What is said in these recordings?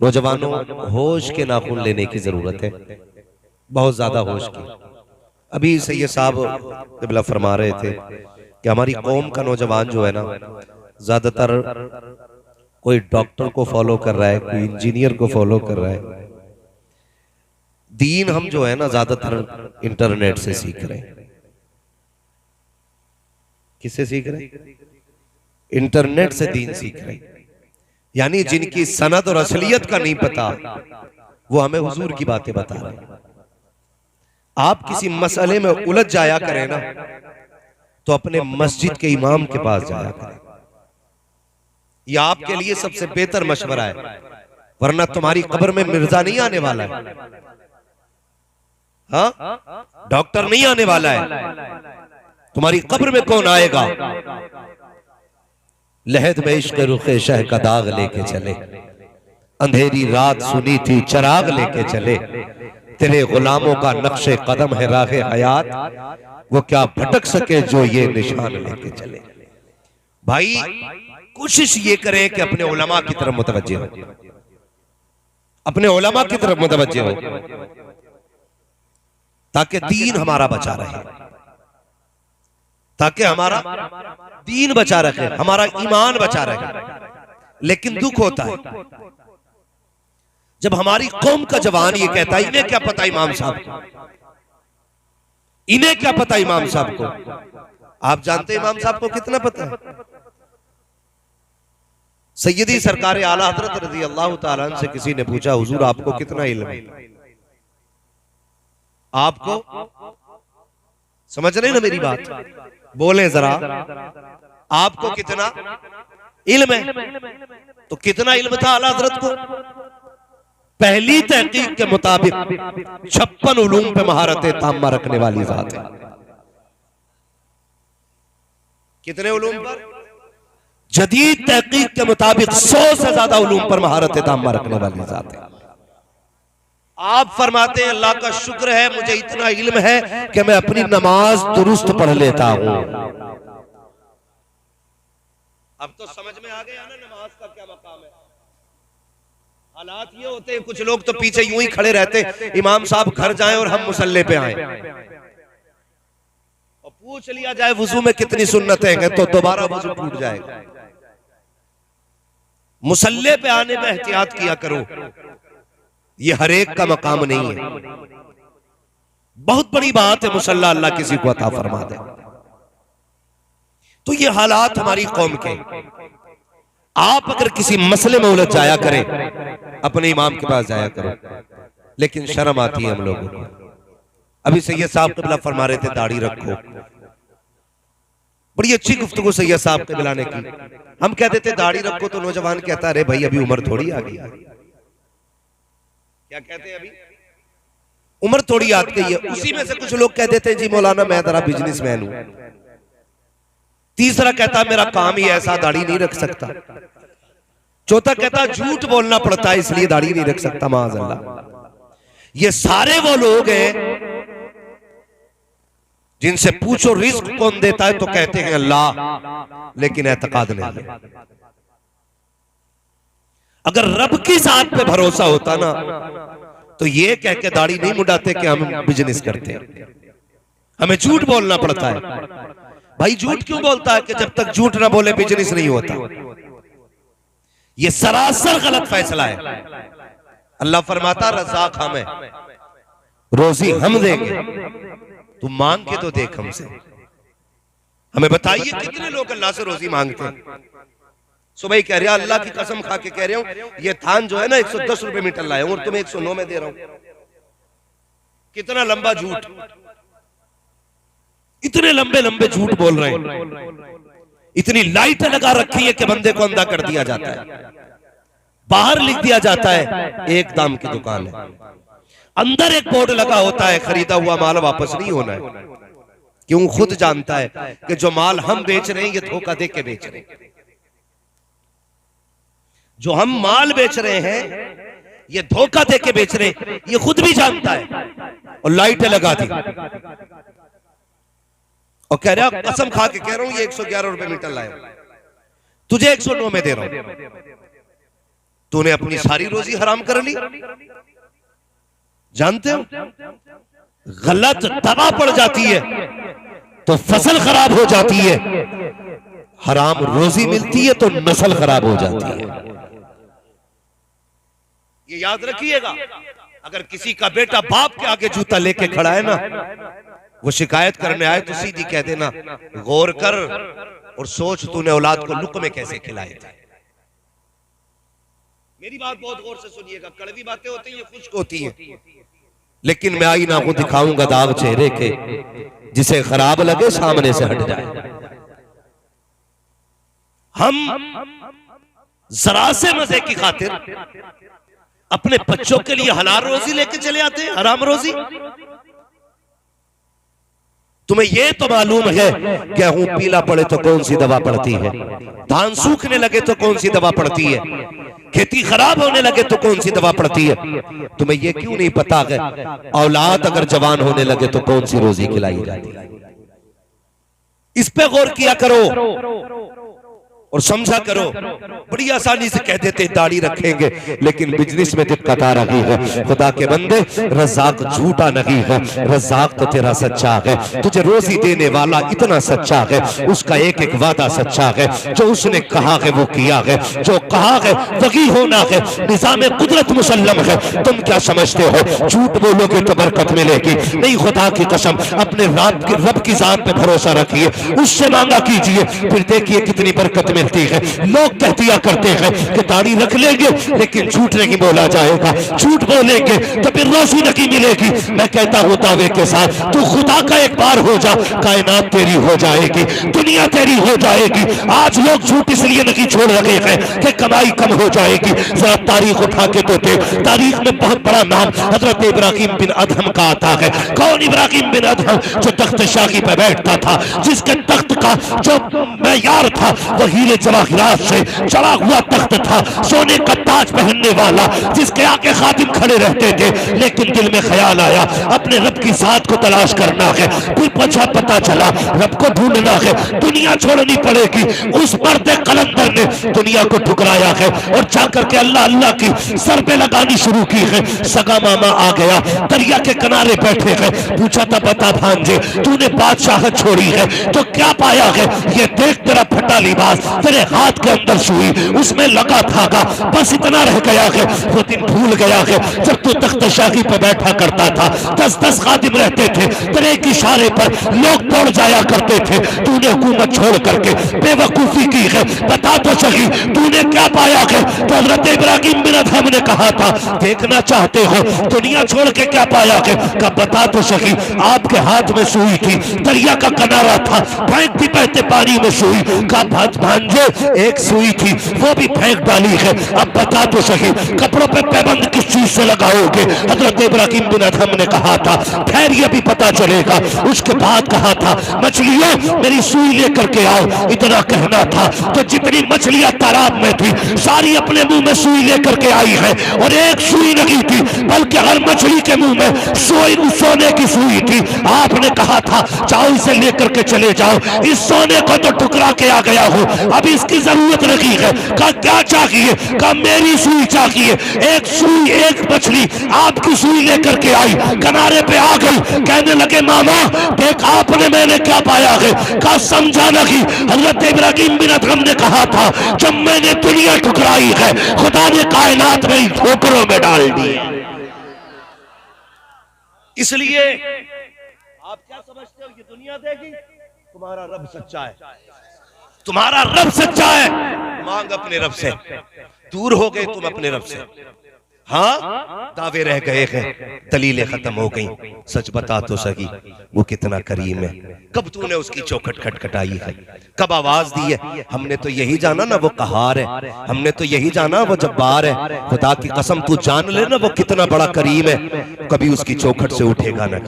नौजवानों, होश के नाखून लेने की जरूरत है, बहुत ज्यादा होश की। अभी सैयद साहब क़िबला फरमा रहे थे कि हमारी कौम का नौजवान जो है ना, ज्यादातर कोई डॉक्टर को फॉलो कर रहा है, कोई इंजीनियर को फॉलो कर रहा है। दीन हम जो है ना ज्यादातर इंटरनेट से सीख रहे हैं। किससे सीख रहे हैं? इंटरनेट से दीन सीख रहे हैं। यानी जिनकी सनद और असलियत का नहीं पता, वो हमें हुजूर की बातें बता रहे हैं। आप किसी मसले में उलझ जाया करें ना, तो अपने मस्जिद के इमाम के पास जाया करें। यह आपके लिए सबसे बेहतर मशवरा है, वरना तुम्हारी कब्र में मिर्जा नहीं आने वाला है। हाँ, डॉक्टर नहीं आने वाला है। तुम्हारी कब्र में कौन आएगा? लहद में इश्क रुखे शह का दाग लेके चले, अंधेरी रात सुनी थी चराग लेके चले, तेरे गुलामों का नक्शे कदम है राहे हयात, वो क्या भटक सके जो ये निशान लेके चले। भाई कोशिश ये करें कि अपने उलमा की तरफ मुतवज्जे हो, अपने उलमा की तरफ मुतवज्जे हो, ताकि दीन हमारा बचा रहे, ताकि हमारा दीन बचा रखे, हमारा ईमान बचा रहे। लेकिन दुख होता है जब हमारी कौम का जवान ये कहता है, इन्हें क्या पता इमाम साहब को, इन्हें क्या पता इमाम साहब को। आप जानते इमाम साहब को कितना पता है? सैयदी सरकार आला हजरत रज़ी अल्लाह ताला अन्हु से किसी ने पूछा, हुजूर आपको कितना इल्म है? आपको समझ रहे ना मेरी बात? बोले जरा, आपको कितना इल्म है? तो कितना इल्म था आला हजरत को? पहली तहकीक के मुताबिक 56 उलूम पे महारत ताम्मा रखने वाली जात है। कितने उलूम पर? जदीद तहकीक के मुताबिक 100 से ज्यादा उलूम पर महारत ताम्मा रखने वाली जात है। आप फरमाते हैं अल्लाह का शुक्र है मुझे इतना इल्म है कि मैं अपनी नमाज दुरुस्त पढ़ लेता हूं। अब तो समझ में आ गया ना नमाज का क्या मकाम है। हालात ये होते हैं, कुछ लोग तो पीछे यूं ही खड़े रहते, इमाम साहब घर जाएं और हम मुसल्ले पे आए, और पूछ लिया जाए वुजू में कितनी सुन्नतें हैं, तो दोबारा वुजू टूट जाएगा। मुसल्ले पे आने में एहतियात किया करो, ये हर एक का मकाम नहीं है। बहुत बड़ी बात है मुसल्ला अल्लाह किसी को अता फरमा दे। तो ये हालात हमारी कौम के। आप अगर किसी मसले में उलझ जाया करें, अपने इमाम के पास जाया करो, लेकिन शर्म आती है हम लोगों को। अभी सैयद साहब क़िबला फरमा रहे थे दाढ़ी रखो, बड़ी अच्छी गुफ्तगू सैयद साहब क़िबला ने की। हम कहते थे दाढ़ी रखो तो नौजवान कहता अरे भाई अभी उम्र थोड़ी आ गई। क्या कहते हैं? अभी उम्र थोड़ी आ गई है। उसी में से कुछ लोग कह देते हैं जी मौलाना मैं जरा बिजनेसमैन हूं। तीसरा कहता मेरा काम ही ऐसा दाढ़ी नहीं रख सकता। चौथा कहता झूठ बोलना पड़ता है इसलिए दाढ़ी नहीं रख सकता। माअज़ल्लाह। ये सारे वो लोग हैं जिनसे पूछो रिस्क कौन देता है तो कहते हैं अल्लाह, लेकिन एतकाद नहीं है। अगर रब की जात पे भरोसा होता ना तो ये कह के दाढ़ी नहीं मुड़ाते कि हम बिजनेस करते हैं। हमें झूठ बोलना पड़ता है। भाई झूठ क्यों बोलता है कि जब तक झूठ ना बोले बिजनेस नहीं होता। ये सरासर गलत फैसला है। अल्लाह फरमाता रज़ाक हम है, रोजी हम देंगे, तू मांग के तो देख हमसे। हमें बताइए कितने लोग अल्लाह से रोजी मांगते हैं। सुबह कह रहे अल्लाह की कसम खा के कह रहे हूं ये थान जो है ना 110 रुपए मीटर लाया हूं और तुम्हें 109 में दे रहा हूं। कितना लंबा झूठ, इतने लंबे लंबे झूठ बोल रहे हैं। इतनी लाइटें लगा रखी है कि बंदे को अंधा कर दिया जाता है। बाहर लिख दिया जाता है एक दाम की दुकान है, अंदर एक बोर्ड लगा होता है खरीदा हुआ माल वापस नहीं होना है। क्यों? खुद जानता है कि जो माल हम बेच रहे हैं ये धोखा दे के बेच रहे हैं। जो हम माल बेच रहे हैं ये धोखा दे के बेच रहे हैं, ये खुद भी जानता है और लाइटें लगा दी और कह रहा कसम खा के कह रहा हूं ये 111 रुपए मीटर लाया, तुझे 109 में दे रहा हूं। तूने अपनी सारी रोजी हराम कर ली। जानते हो, गलत दवा पड़ जाती है तो फसल खराब हो जाती है, हराम रोजी मिलती है तो नस्ल खराब हो जाती है। ये याद रखिएगा। अगर किसी का बेटा बाप के आगे जूता लेके खड़ा है ना, वो शिकायत करने आए तो सीधी कह देना, गौर कर और सोच तूने औलाद को लुक में कैसे खिलाए थे। मेरी बात बहुत गौर से सुनिएगा, कड़वी बातें होती हैं, खुश्क होती हैं, लेकिन मैं आईना को दिखाऊंगा दाग चेहरे के, जिसे खराब लगे सामने से हट जाए। हम जरा से मजे की खातिर अपने बच्चों के लिए हलाल रोजी लेके चले आते हैं, हराम रोजी। तुम्हें यह तो मालूम है गेहूं पीला पड़े तो कौन सी दवा पड़ती है, धान सूखने लगे तो कौन सी दवा पड़ती है, खेती खराब होने लगे तो कौन सी दवा पड़ती है। तुम्हें यह क्यों नहीं पता है औलाद अगर जवान होने लगे तो कौन सी रोजी खिलाई जाती है। इस पे गौर किया करो और समझा करो। बड़ी आसानी से कह देते दाढ़ी रखेंगे, लेकिन बिजनेस में दिक्कत आ रही है। खुदा के बंदे, रज़ाक झूठा नहीं है, रज़ाक तो तेरा सच्चा है। तुझे रोजी देने वाला इतना सच्चा है, उसका एक एक वादा सच्चा है। जो उसने कहा है वो किया है, जो कहा है वही होना है। निज़ाम कुदरत मुसल्लम है। तुम क्या समझते हो झूठ बोलोगे तो बरकत मिलेगी? नहीं, खुदा की कसम, अपने रब की जात पे भरोसा रखिए, उससे मांगा कीजिए, फिर देखिए कितनी बरकत मिलती है। लोग कह दिया करते हैं कि दाढ़ी रख लेंगे लेकिन झूठ नहीं बोला जाएगा, झूठ बोलेंगे तो फिर रोजी नहीं मिलेगी। मैं कहता हूं दावे के साथ, तू खुदा का एक बार हो जा, कायनात तेरी हो जाएगी, दुनिया तेरी हो जाएगी। आज लोग झूठ इसलिए नहीं छोड़ रहे हैं कि कमाई कम हो जाएगी। जरा तारीख उठा के तो देख, तारीख में बहुत बड़ा नाम हजरत इब्राहिम बिन अदहम का आता है। कौन इब्राहिम बिन अदहम? जो तख्त शाही पे बैठता था, जिसके तख्त का जो मैयार था वो हीरे जवाहिरात से चढ़ा हुआ तख्त था, सोने का ताज पहनने वाला, जिसके आगे खादिम खड़े रहते थे। लेकिन दिल में ख्याल आया अपने रब की जात को तलाश करना है। फिर पूछा, पता चला रब को ढूंढना है, दुनिया छोड़नी पड़ेगी। उस मर्द कलंदर ने दुनिया को ठुकराया है और जाकर के अल्लाह अल्लाह की सर पे लगानी शुरू की है। सगा मामा आ गया, दरिया के किनारे बैठे हैं। पूछा था, बता भांजे, तूने बादशाहत छोड़ी है तो क्या पाया है? ये देख, तेरा फटा लिबास, तेरे हाथ के अंदर सुई, उसमें लगा धागा, बस इतना रह गया है। वो दिन भूल गया है जब तू तख्त शाही पर बैठा करता था, 10-10 खादिम रहते थे, तेरे एक इशारे पर लोग दौड़ जाया करते थे। तूने हुकूमत छोड़ करके बेवकूफी की है, बता तो सही तूने क्या पाया है? तो हजरत इब्राहिम बिन अदहम ने कहा था, देखना चाहते हो दुनिया छोड़ के क्या पाया है? का बता तो सही। आपके हाथ में सुई थी, दरिया का किनारा था, फेंकती बहते पानी में सुई का भांजे, एक सुई थी वो भी फेंक डाली है। अब बता तो सही कपड़ों पे पैबंद किस चीज से लगाओगे? हजरत इब्राहिम बिन अदहम ने कहा था, खैर ये भी पता चलेगा। उसके बाद कहा था, मछलियों मेरी सुई लेकर के आओ। इतना कहना था तो जितनी मछलियां तालाब में थी सारी अपने मुंह में सुई लेकर के आई है, और एक सुई नहीं थी बल्कि हर मछली के मुंह में सोने की सुई थी। आपने कहा था, जाओ इसे लेकर के चले जाओ, इस सोने को तो टुकरा के आ गया हो, अब इसकी जरूरत नहीं है। का क्या चाहिए? का मेरी सुई चाहिए। एक सुई, एक मछली आपकी सुई लेकर के आई, किनारे पे आ गई, कहने लगे, मामा देख आपने मैंने क्या पाया है? का समझा नहीं? हजरत इब्राहिम बिन अदहम ने कहा था, जब मैंने दुनिया ठुकराई है, खुदा ने कायनात में ठोकरों में डाल दी। इसलिए आप क्या समझते हो ये दुनिया देगी? तुम्हारा रब सच्चा है, तुम्हारा रब सच्चा है। मांग अपने रब से, दूर हो गए तुम अपने रब से। हाँ, दावे रह गए हैं, दलीलें खत्म हो गई। सच बता तो सही वो कितना करीम है। कब तूने उसकी चौखट खटखटाई है? कब आवाज दी है? हमने तो यही जाना ना वो कहार है, हमने तो यही जाना वो जब्बार है। खुदा की कसम तू जान ले ना वो कितना बड़ा करीम है, कभी उसकी चौखट से उठेगा ना।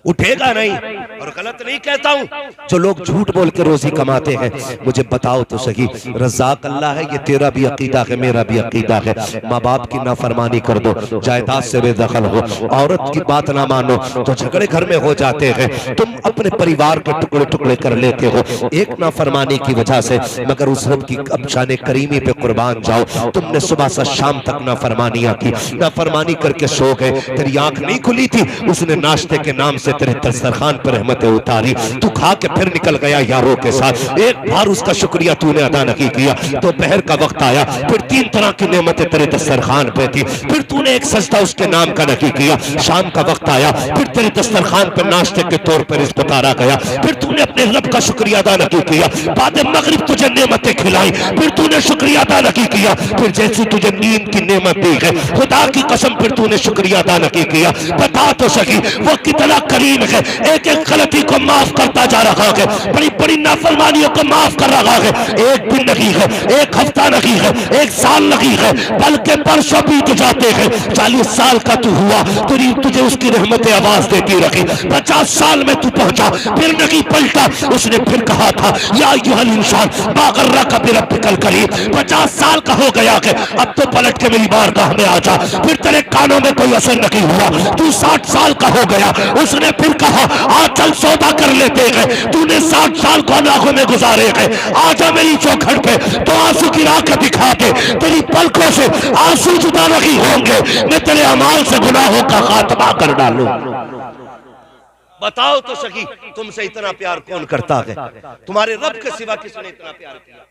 उठेगा नहीं। और गलत नहीं कहता हूं, जो लोग झूठ बोल के रोजी कमाते हैं, मुझे बताओ तो सही, रज़ाक अल्लाह है, ये तेरा भी अकीदा है, मेरा भी अकीदा है। माँ बाप की नाफरमानी कर दो, जायदाद से बेदखल हो, औरत की बात ना मानो तो झगड़े घर में हो जाते हैं, तुम अपने परिवार के टुकड़े टुकड़े कर लेते हो एक नाफरमानी की वजह से। मगर उस रब की अब शान करीमी पे कुर्बान जाओ, तुमने सुबह से शाम तक नाफरमानियां की, नाफरमानी करके सो गए, तेरी आंख नहीं खुली थी, उसने नाश्ते के नाम से तेरे दस्तरखान पर रहमतें उतारी, तू खा के फिर निकल गया यारों के साथ, एक बार उसका शुक्रिया तूने अदा नहीं किया। तो दोपहर का वक्त आया, फिर 3 तरह की नेमतें तेरे दस्तरखान पे थी, फिर तूने एक सजदा उसके नाम का नहीं किया। शाम का वक्त आया, फिर तेरे दस्तरखान पर नाश्ते के तौर पर रिज़्क़ उतारा गया, फिर तूने अपने रब का शुक्रिया अदा नहीं किया। बाद मगरिब तुझे नेमतें खिलाई, फिर तूने शुक्रिया अदा नहीं किया। फिर जैसी तुझे नींद की नेमत दी है, खुदा की कसम, फिर तूने शुक्रिया अदा नहीं किया। बता तो सकी वो कितना करीम है, एक एक गलती को माफ करता जा रहा है, बड़ी बड़ी नाफरमानियों को माफ कर रहा है। एक दिन नहीं है, एक हफ्ता नहीं है, एक साल नहीं है, बल्कि वर्षों बीत जाते हैं। 40 साल का तू हुआ, तुझे उसकी रहमतें आवाज देती रखी। 50 साल में तू पहुंचा, फिर नहीं पलटा। उसने फिर कहा था, या अय्युहल इंसान मा गर्रका बिरब्बिकल करीम। 50 साल का हो गया है, अब तो पलट के मेरी बारगाह में आ जा। फिर तेरे कानों में कोई असर नहीं हुआ, तू 60 साल का हो गया। उसने फिर कहा, आज चल सौदा कर लेते हैं। तूने 60 साल को आंखों में गुजारे हैं, आजा मेरी चौखट पे तो आंसू गिरा के दिखा दे, तेरी पलकों से आंसू जुदा नहीं होंगे, मैं तेरे अमाल से गुनाहों का खात्मा कर डालूं। बताओ तो सही, तुमसे इतना प्यार कौन करता है? तुम्हारे रब के सिवा किसने इतना प्यार किया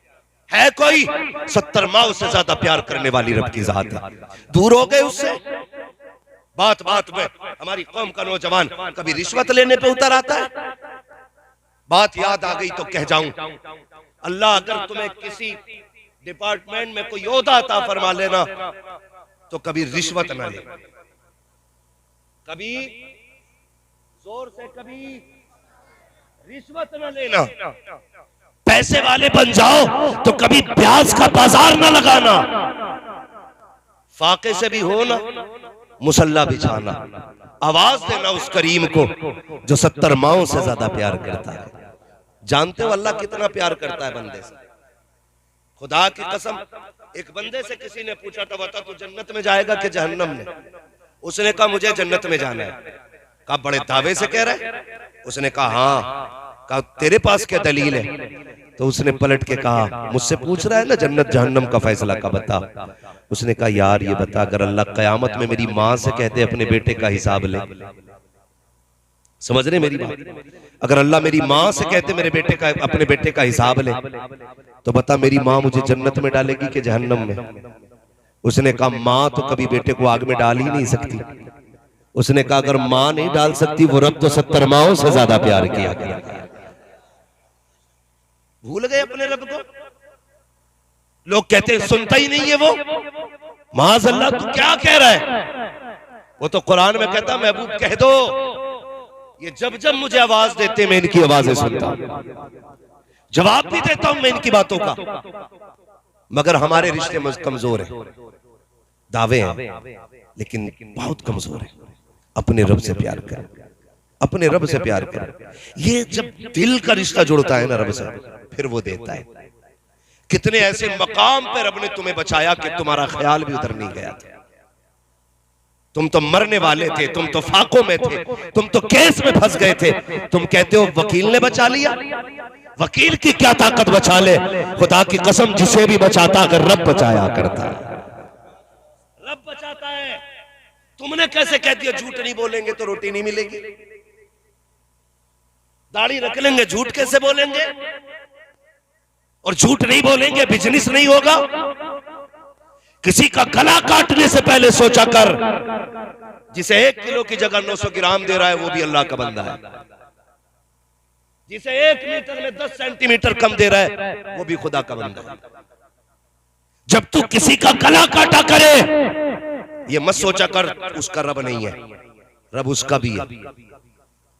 है? कोई 70 माओ से ज्यादा प्यार करने वाली रब की जात है। दूर हो गए उससे। बात बात में हमारी कौम का नौजवान कभी रिश्वत लेने पे उतर आता है। बात याद आ गई तो कह जाऊं, अल्लाह अगर तुम्हें किसी डिपार्टमेंट में कोई ओहदा अता फरमा लेना तो कभी रिश्वत ना ले, कभी जोर से कभी रिश्वत ना लेना। पैसे वाले बन जाओ तो कभी प्याज का बाजार ना लगाना। फाके से भी हो ना, मुसल्ला बिछाना, आवाज देना उस करीम को जो 70 माओं से ज्यादा प्यार करता है। जानते हो अल्लाह कितना प्यार करता है बंदे से? खुदा की कसम, एक बंदे से किसी ने पूछा था, बता तू जन्नत में जाएगा कि जहन्नम में? उसने कहा मुझे जन्नत में जाना है। कहा बड़े दावे से कह रहा है? उसने कहा हाँ। कहा तेरे पास क्या दलील है? तो उसने पलट के कहा, मुझसे पूछ रहा है ना जन्नत जहन्नम का फैसला का, बता। उसने कहा यार ये बता, अगर अल्लाह कयामत में मेरी माँ से कहते अपने बेटे का हिसाब ले, समझ रहे मेरी बात? अगर अल्लाह मेरी माँ से कहते मेरे बेटे का, अपने बेटे का हिसाब ले, तो बता मेरी माँ मुझे जन्नत में डालेगी कि जहन्नम में? उसने कहा माँ तो कभी बेटे को आग में डाल ही नहीं सकती। उसने कहा अगर माँ नहीं डाल सकती, वो रब तो 70 माओं से ज्यादा प्यार किया गया। भूल गए अपने रब को। लोग कहते हैं सुनता ही नहीं है वो। माज़अल्लाह तू क्या कह रहा है? वो तो कुरान में कहता महबूब कह दो, ये जब जब मुझे आवाज देते मैं इनकी आवाजें सुनता हूं, जवाब भी देता हूं मैं इनकी बातों का। मगर हमारे रिश्ते कमजोर हैं, दावे हैं लेकिन बहुत कमजोर है। अपने रब से प्यार कर, अपने रब से प्यार कर। ये जब दिल का रिश्ता जुड़ता है ना रब से, फिर वो देता है। कितने ऐसे मकाम पे रब ने तुम्हें बचाया कि तुम्हारा ख्याल भी उधर नहीं गया था। तुम तो मरने वाले थे, तुम तो फाकों में थे, तुम तो केस में फंस गए थे। तुम कहते हो वकील ने बचा लिया। वकील की क्या ताकत बचा ले? खुदा की कसम, जिसे भी बचाता अगर रब बचाया करता है, रब बचाता है। तुमने कैसे कह दिया झूठ नहीं बोलेंगे तो रोटी नहीं मिलेगी, दाढ़ी रख लेंगे झूठ कैसे बोलेंगे, और झूठ नहीं बोलेंगे बिजनेस नहीं होगा। किसी का गला काटने से पहले सोचा कर, जिसे 1 किलो की जगह 900 ग्राम दे रहा है वो भी अल्लाह का बंदा है। जिसे 1 मीटर में 10 सेंटीमीटर कम दे रहा है वो भी खुदा का बंदा है। जब तू किसी का गला काटा करे, ये मत सोचा कर उसका रब नहीं है, रब उसका भी है।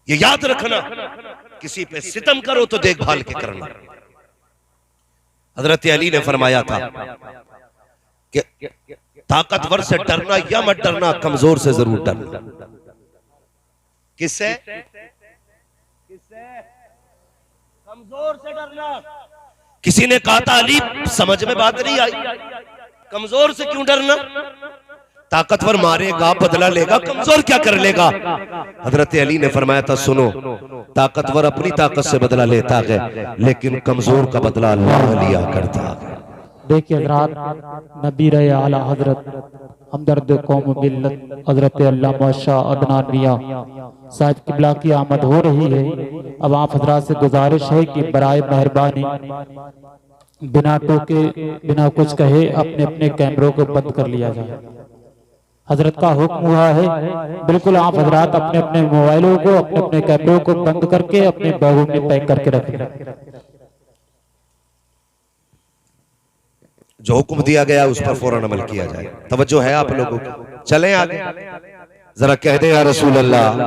ये याद रखना, किसी पे सितम करो तो देखभाल के करना। हजरत अली ने फरमाया था कि ताकतवर से डरना या मत डरना, कमजोर से जरूर डरना। किससे? कमजोर से डरना। किसी ने कहा था अली समझ में बात नहीं आई, कमजोर से क्यों डरना? ताकतवर मारेगा बदला लेगा, कमजोर क्या कर लेगा? हजरत अली ने फरमाया था सुनो, ताकतवर अपनी ताकत से बदला लेता है लेकिन कमजोर का बदला अल्लाह लिया करता है। देखिए हजरत, नबी रहे आला हजरत हमदर्द कौम मिल्लत हजरत अल्लामा शाह अदनान मियां साहिब किबला की आमद हो रही है। अब आप हजरत से गुजारिश है कि बराए मेहरबानी बिना टोके बिना कुछ कहे अपने अपने कैमरों को बंद कर लिया जाए। हजरत का हुक्म हुआ है, बिल्कुल आप हजरत अपने अपने मोबाइलों को अपने अपने कैमरों को बंद करके अपने बैगों में पैक करके रखें। जो हुक्म दिया गया उस पर फौरन अमल किया जाए। तवज्जो है आप लोगों को, चलें आगे, जरा कह दे या रसूल अल्लाह।